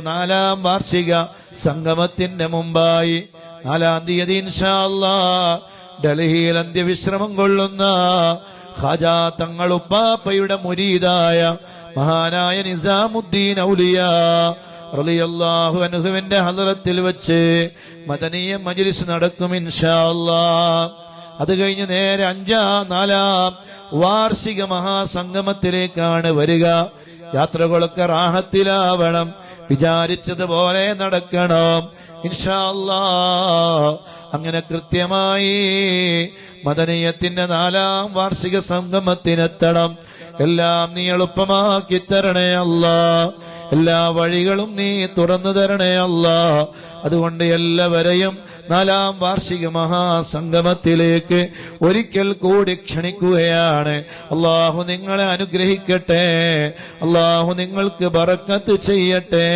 നാലാം വാർഷിക സംഗമത്തിന്റെ മുമ്പായി 4-ാം തീയതി ഇൻഷാ അല്ലാഹ് ഡൽഹിയിൽ അന്ത്യവിശ്രമം കൊള്ളുന്ന ഖാജാ തങ്ങൾ ഉപ്പാപ്പയുടെ മുരീദായ മഹാനായ നിസാമുദ്ദീൻ ഔലിയ റളിയല്ലാഹു അൻഹുവിന്റെ ഹളറത്തിൽ വെച്ച് മദനിയ മജ്ലിസ് നടക്കും ഇൻഷാ അല്ലാഹ്. അത് കഴിഞ്ഞ് നേരെ 4-ാം വാർഷിക മഹാസംഗമത്തിലേക്കാണ് വരിക. യാത്രകളൊക്കെ റാഹത്തിലാവണം, വിചാരിച്ചതുപോലെ നടക്കണം ഇൻഷാ അല്ലാഹ്. അങ്ങനെ കൃത്യമായി മദനിയത്തിന്റെ 4-ാം വാർഷിക സംഗമത്തിനെത്തണം. എല്ലാം നീ എളുപ്പമാക്കി തരണേ അല്ലാഹ്, എല്ലാ വഴികളും നീ തുറന്നു തരണേ അല്ലാഹ്. അതുകൊണ്ട് എല്ലാവരെയും 4-ാം വാർഷിക മഹാസംഗമത്തിലേക്ക് ഒരിക്കൽ കൂടി ക്ഷണിക്കുകയാണ്. അല്ലാഹു നിങ്ങളെ അനുഗ്രഹിക്കട്ടെ, അല്ലാഹു നിങ്ങൾക്ക് ബറക്കത്ത് ചെയ്യട്ടെ.